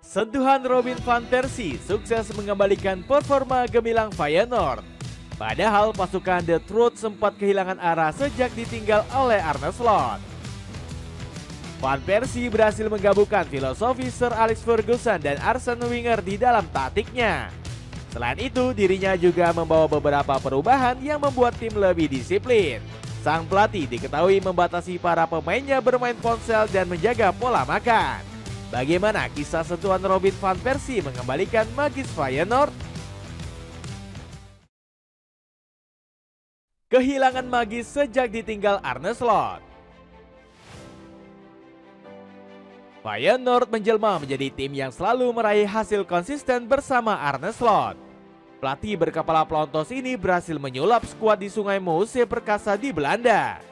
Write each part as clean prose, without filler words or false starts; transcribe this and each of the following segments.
Sentuhan Robin van Persie sukses mengembalikan performa gemilang Feyenoord. Padahal pasukan The Truth sempat kehilangan arah sejak ditinggal oleh Arne Slot. Van Persie berhasil menggabungkan filosofi Sir Alex Ferguson dan Arsene Wenger di dalam taktiknya. Selain itu, dirinya juga membawa beberapa perubahan yang membuat tim lebih disiplin. Sang pelatih diketahui membatasi para pemainnya bermain ponsel dan menjaga pola makan. Bagaimana kisah sentuhan Robin van Persie mengembalikan magis Feyenoord? Kehilangan magis sejak ditinggal Arne Slot. Feyenoord menjelma menjadi tim yang selalu meraih hasil konsisten bersama Arne Slot. Pelatih berkepala pelontos ini berhasil menyulap skuad di Sungai Mouse perkasa di Belanda.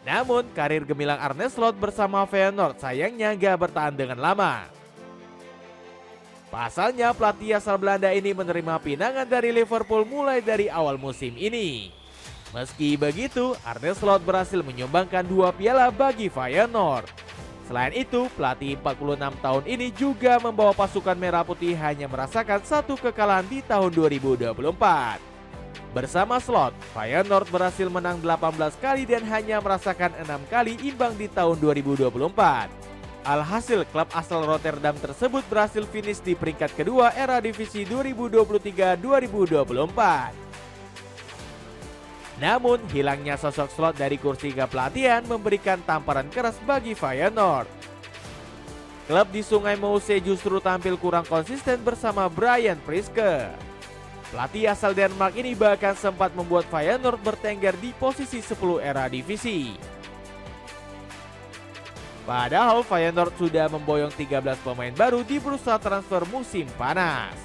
Namun, karir gemilang Arne Slot bersama Feyenoord sayangnya gak bertahan dengan lama. Pasalnya, pelatih asal Belanda ini menerima pinangan dari Liverpool mulai dari awal musim ini. Meski begitu, Arne Slot berhasil menyumbangkan 2 piala bagi Feyenoord. Selain itu, pelatih 46 tahun ini juga membawa pasukan Merah Putih hanya merasakan 1 kekalahan di tahun 2024. Bersama Slot, Feyenoord berhasil menang 18 kali dan hanya merasakan 6 kali imbang di tahun 2024. Alhasil, klub asal Rotterdam tersebut berhasil finish di peringkat kedua era divisi 2023-2024. Namun, hilangnya sosok Slot dari kursi kepelatihan memberikan tamparan keras bagi Feyenoord. Klub di Sungai Mouse justru tampil kurang konsisten bersama Brian Priske. Pelatih asal Denmark ini bahkan sempat membuat Feyenoord bertengger di posisi 10 era divisi. Padahal Feyenoord sudah memboyong 13 pemain baru di bursa transfer musim panas.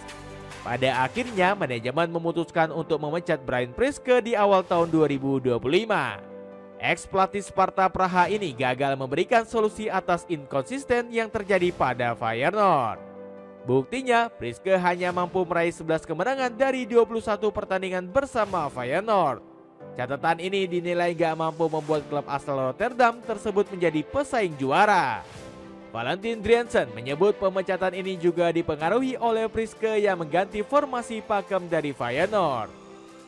Pada akhirnya, manajemen memutuskan untuk memecat Brian Priske di awal tahun 2025. Ex-pelatih Sparta Praha ini gagal memberikan solusi atas inkonsisten yang terjadi pada Feyenoord. Buktinya, Priske hanya mampu meraih 11 kemenangan dari 21 pertandingan bersama Feyenoord. Catatan ini dinilai gak mampu membuat klub asal Rotterdam tersebut menjadi pesaing juara. Valentin Driessen menyebut pemecatan ini juga dipengaruhi oleh Priske yang mengganti formasi pakem dari Feyenoord.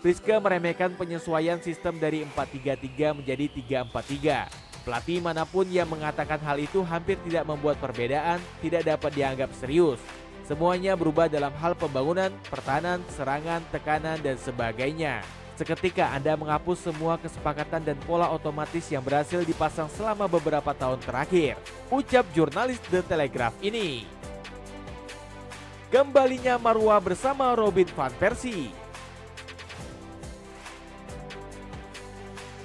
Priske meremehkan penyesuaian sistem dari 4-3-3 menjadi 3-4-3. Pelatih manapun yang mengatakan hal itu hampir tidak membuat perbedaan, tidak dapat dianggap serius. Semuanya berubah dalam hal pembangunan, pertahanan, serangan, tekanan, dan sebagainya. Seketika Anda menghapus semua kesepakatan dan pola otomatis yang berhasil dipasang selama beberapa tahun terakhir, ucap jurnalis The Telegraph ini. Kembalinya Marwah bersama Robin van Persie.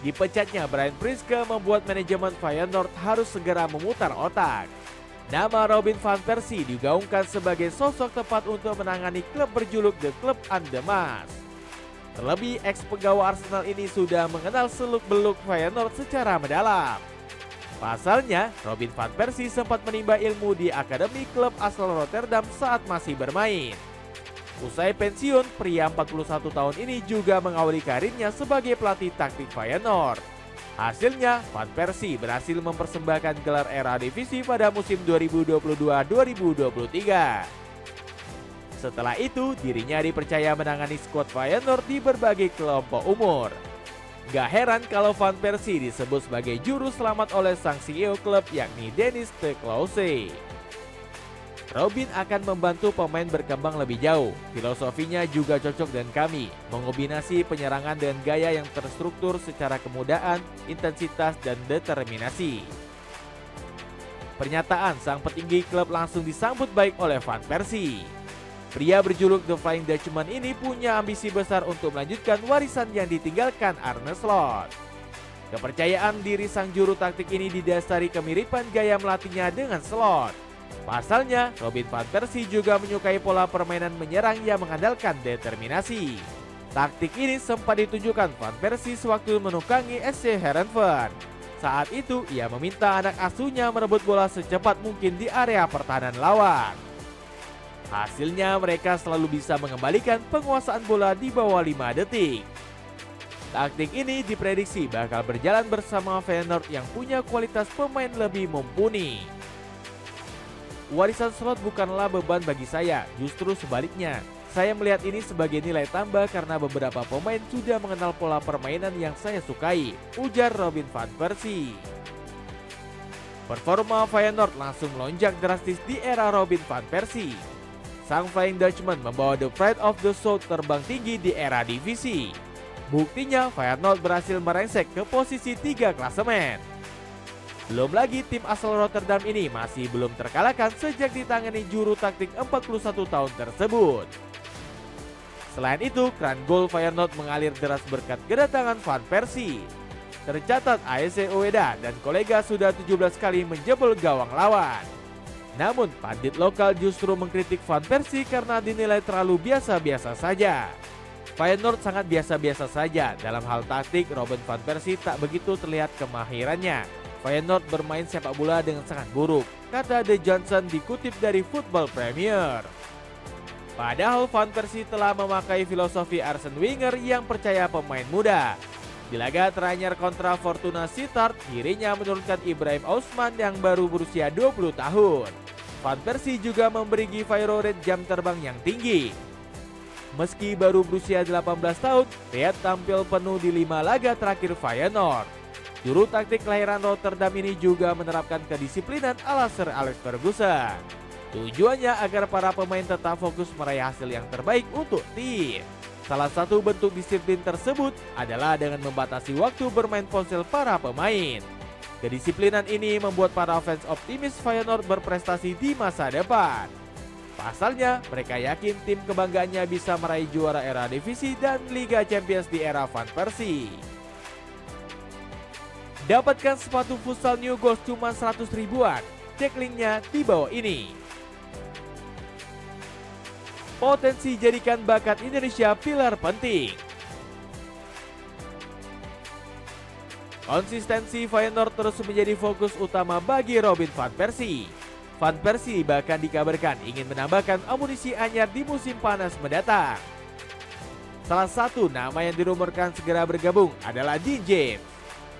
Dipecatnya Brian Priske membuat manajemen Feyenoord harus segera memutar otak. Nama Robin van Persie digaungkan sebagai sosok tepat untuk menangani klub berjuluk The Club and the Mass. Terlebih, ex-pegawai Arsenal ini sudah mengenal seluk-beluk Feyenoord secara mendalam. Pasalnya, Robin van Persie sempat menimba ilmu di akademi klub asal Rotterdam saat masih bermain. Usai pensiun, pria 41 tahun ini juga mengawali karirnya sebagai pelatih taktik Feyenoord. Hasilnya, Van Persie berhasil mempersembahkan gelar era divisi pada musim 2022-2023. Setelah itu, dirinya dipercaya menangani skuad Feyenoord di berbagai kelompok umur. Gak heran kalau Van Persie disebut sebagai juru selamat oleh sang CEO klub yakni Dennis de Kloese. Robin akan membantu pemain berkembang lebih jauh. Filosofinya juga cocok dengan kami, mengombinasi penyerangan dengan gaya yang terstruktur secara kemudahan, intensitas, dan determinasi. Pernyataan sang petinggi klub langsung disambut baik oleh Van Persie. Pria berjuluk The Flying Dutchman ini punya ambisi besar untuk melanjutkan warisan yang ditinggalkan Arne Slot. Kepercayaan diri sang juru taktik ini didasari kemiripan gaya melatihnya dengan Slot. Pasalnya, Robin van Persie juga menyukai pola permainan menyerang yang mengandalkan determinasi. Taktik ini sempat ditunjukkan Van Persie sewaktu menukangi SC Heerenveen. Saat itu, ia meminta anak asuhnya merebut bola secepat mungkin di area pertahanan lawan. Hasilnya, mereka selalu bisa mengembalikan penguasaan bola di bawah 5 detik. Taktik ini diprediksi bakal berjalan bersama Feyenoord yang punya kualitas pemain lebih mumpuni. Warisan slot bukanlah beban bagi saya, justru sebaliknya. Saya melihat ini sebagai nilai tambah karena beberapa pemain sudah mengenal pola permainan yang saya sukai, ujar Robin van Persie. Performa Feyenoord langsung melonjak drastis di era Robin van Persie. Sang Flying Dutchman membawa The Pride of the South terbang tinggi di era divisi. Buktinya Feyenoord berhasil merengsek ke posisi 3 klasemen. Belum lagi tim asal Rotterdam ini masih belum terkalahkan sejak ditangani juru taktik 41 tahun tersebut. Selain itu, keran gol Feyenoord mengalir deras berkat kedatangan Van Persie. Tercatat AS Ueda dan kolega sudah 17 kali menjebol gawang lawan. Namun, pandit lokal justru mengkritik Van Persie karena dinilai terlalu biasa-biasa saja. Feyenoord sangat biasa-biasa saja. Dalam hal taktik, Robin van Persie tak begitu terlihat kemahirannya. Feyenoord bermain sepak bola dengan sangat buruk, kata The Johnson dikutip dari Football Premier. Padahal Van Persie telah memakai filosofi Arsene Wenger yang percaya pemain muda. Di laga teranyar kontra Fortuna Sittard, dirinya menurunkan Ibrahim Ousmane yang baru berusia 20 tahun. Van Persie juga memberi Feyenoord jam terbang yang tinggi. Meski baru berusia 18 tahun, Riyad tampil penuh di 5 laga terakhir Feyenoord. Juru taktik kelahiran Rotterdam ini juga menerapkan kedisiplinan ala Sir Alex Ferguson. Tujuannya agar para pemain tetap fokus meraih hasil yang terbaik untuk tim. Salah satu bentuk disiplin tersebut adalah dengan membatasi waktu bermain ponsel para pemain. Kedisiplinan ini membuat para fans optimis Feyenoord berprestasi di masa depan. Pasalnya, mereka yakin tim kebanggaannya bisa meraih juara era divisi dan Liga Champions di era Van Persie. Dapatkan sepatu futsal New Goals cuma 100 ribuan. Cek linknya di bawah ini. Potensi jadikan bakat Indonesia pilar penting. Konsistensi Feyenoord terus menjadi fokus utama bagi Robin van Persie. Van Persie bahkan dikabarkan ingin menambahkan amunisi anyar di musim panas mendatang. Salah satu nama yang dirumorkan segera bergabung adalah Dean James.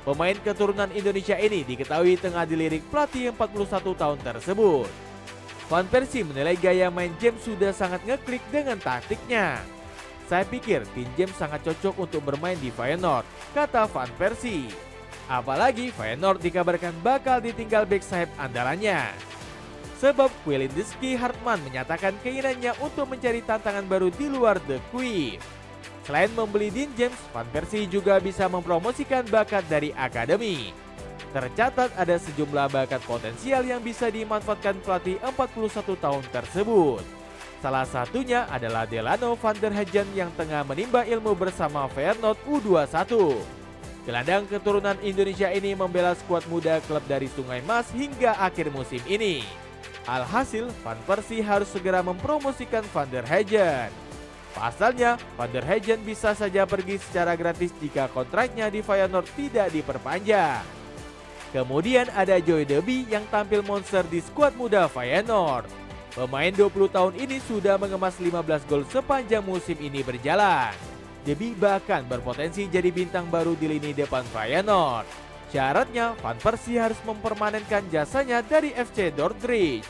Pemain keturunan Indonesia ini diketahui tengah dilirik pelatih 41 tahun tersebut. Van Persie menilai gaya main James sudah sangat ngeklik dengan taktiknya. Saya pikir Dean James sangat cocok untuk bermain di Feyenoord, kata Van Persie. Apalagi Feyenoord dikabarkan bakal ditinggal bek sayap andalannya. Sebab Kwilinski Hartman menyatakan keinginannya untuk mencari tantangan baru di luar The Kuip. Selain membeli Dean James, Van Persie juga bisa mempromosikan bakat dari akademi. Tercatat ada sejumlah bakat potensial yang bisa dimanfaatkan pelatih 41 tahun tersebut. Salah satunya adalah Delano van der Hagen yang tengah menimba ilmu bersama Feyenoord U21. Gelandang keturunan Indonesia ini membela skuad muda klub dari Sungai Mas hingga akhir musim ini. Alhasil, Van Persie harus segera mempromosikan van der Hagen. Pasalnya, Van der Hagen bisa saja pergi secara gratis jika kontraknya di Feyenoord tidak diperpanjang. Kemudian ada Joy Deby yang tampil monster di skuad muda Feyenoord. Pemain 20 tahun ini sudah mengemas 15 gol sepanjang musim ini berjalan. Deby bahkan berpotensi jadi bintang baru di lini depan Feyenoord. Syaratnya, Van Persie harus mempermanenkan jasanya dari FC Dordrecht.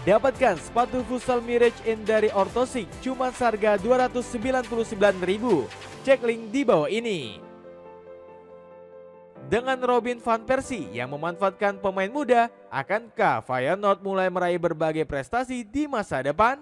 Dapatkan sepatu futsal Mirage In dari Ortosik cuma seharga 299.000. Cek link di bawah ini. Dengan Robin van Persie yang memanfaatkan pemain muda, akankah Feyenoord mulai meraih berbagai prestasi di masa depan?